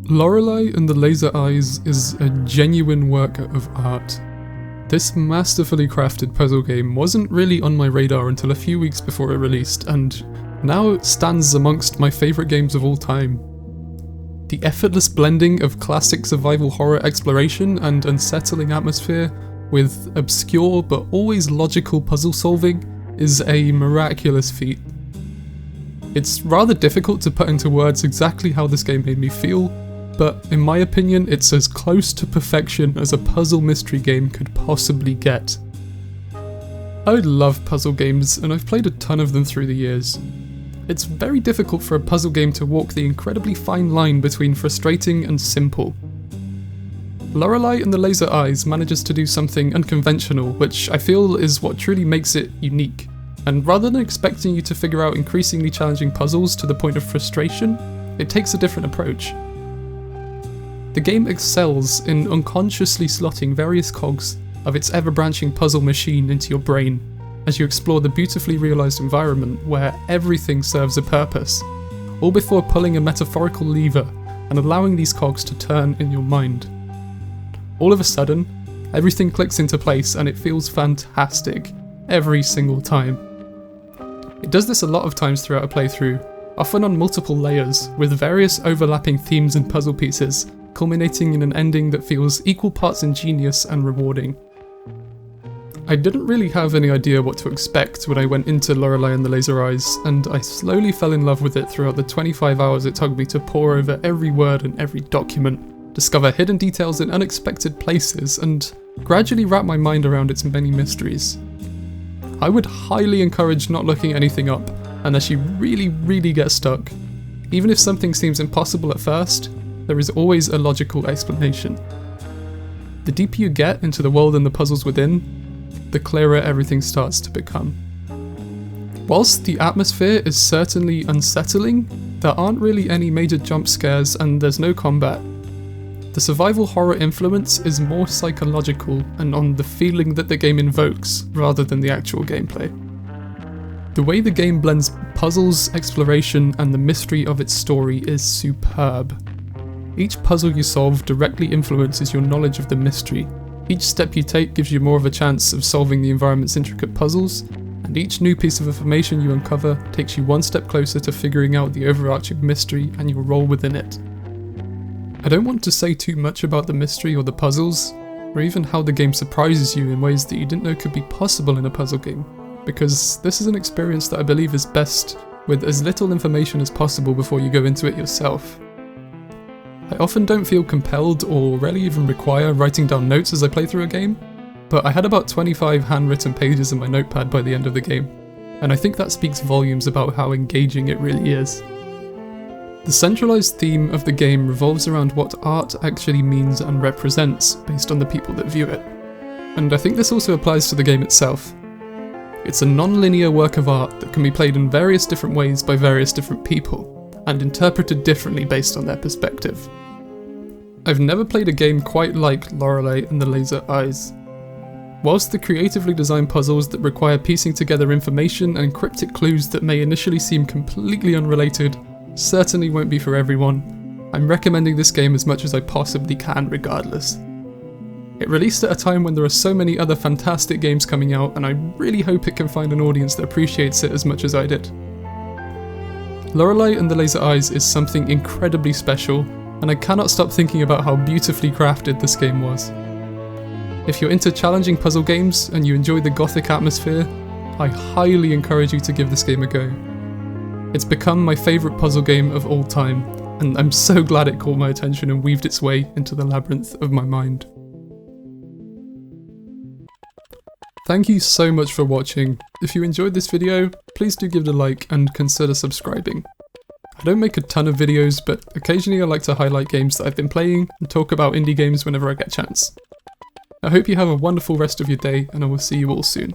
Lorelei and the Laser Eyes is a genuine work of art. This masterfully crafted puzzle game wasn't really on my radar until a few weeks before it released, and now it stands amongst my favourite games of all time. The effortless blending of classic survival horror exploration and unsettling atmosphere with obscure but always logical puzzle solving is a miraculous feat. It's rather difficult to put into words exactly how this game made me feel, but in my opinion it's as close to perfection as a puzzle mystery game could possibly get. I love puzzle games and I've played a ton of them through the years. It's very difficult for a puzzle game to walk the incredibly fine line between frustrating and simple. Lorelei and the Laser Eyes manages to do something unconventional, which I feel is what truly makes it unique. And rather than expecting you to figure out increasingly challenging puzzles to the point of frustration, it takes a different approach. The game excels in unconsciously slotting various cogs of its ever-branching puzzle machine into your brain as you explore the beautifully realised environment where everything serves a purpose, all before pulling a metaphorical lever and allowing these cogs to turn in your mind. All of a sudden, everything clicks into place and it feels fantastic every single time. It does this a lot of times throughout a playthrough, often on multiple layers, with various overlapping themes and puzzle pieces, culminating in an ending that feels equal parts ingenious and rewarding. I didn't really have any idea what to expect when I went into Lorelei and the Laser Eyes, and I slowly fell in love with it throughout the 25 hours it took me to pore over every word and every document, discover hidden details in unexpected places, and gradually wrap my mind around its many mysteries. I would highly encourage not looking anything up unless you really get stuck. Even if something seems impossible at first, there is always a logical explanation. The deeper you get into the world and the puzzles within, the clearer everything starts to become. Whilst the atmosphere is certainly unsettling, there aren't really any major jump scares and there's no combat. The survival horror influence is more psychological and on the feeling that the game invokes rather than the actual gameplay. The way the game blends puzzles, exploration, and the mystery of its story is superb. Each puzzle you solve directly influences your knowledge of the mystery. Each step you take gives you more of a chance of solving the environment's intricate puzzles, and each new piece of information you uncover takes you one step closer to figuring out the overarching mystery and your role within it. I don't want to say too much about the mystery or the puzzles, or even how the game surprises you in ways that you didn't know could be possible in a puzzle game, because this is an experience that I believe is best with as little information as possible before you go into it yourself. I often don't feel compelled or rarely even require writing down notes as I play through a game, but I had about 25 handwritten pages in my notepad by the end of the game, and I think that speaks volumes about how engaging it really is. The centralised theme of the game revolves around what art actually means and represents based on the people that view it, and I think this also applies to the game itself. It's a non-linear work of art that can be played in various different ways by various different people, and interpreted differently based on their perspective. I've never played a game quite like Lorelei and the Laser Eyes. Whilst the creatively designed puzzles that require piecing together information and cryptic clues that may initially seem completely unrelated certainly won't be for everyone, I'm recommending this game as much as I possibly can regardless. It released at a time when there are so many other fantastic games coming out, and I really hope it can find an audience that appreciates it as much as I did. Lorelei and the Laser Eyes is something incredibly special, and I cannot stop thinking about how beautifully crafted this game was. If you're into challenging puzzle games and you enjoy the gothic atmosphere, I highly encourage you to give this game a go. It's become my favourite puzzle game of all time, and I'm so glad it caught my attention and weaved its way into the labyrinth of my mind. Thank you so much for watching. If you enjoyed this video, please do give it a like and consider subscribing. I don't make a ton of videos, but occasionally I like to highlight games that I've been playing and talk about indie games whenever I get a chance. I hope you have a wonderful rest of your day, and I will see you all soon.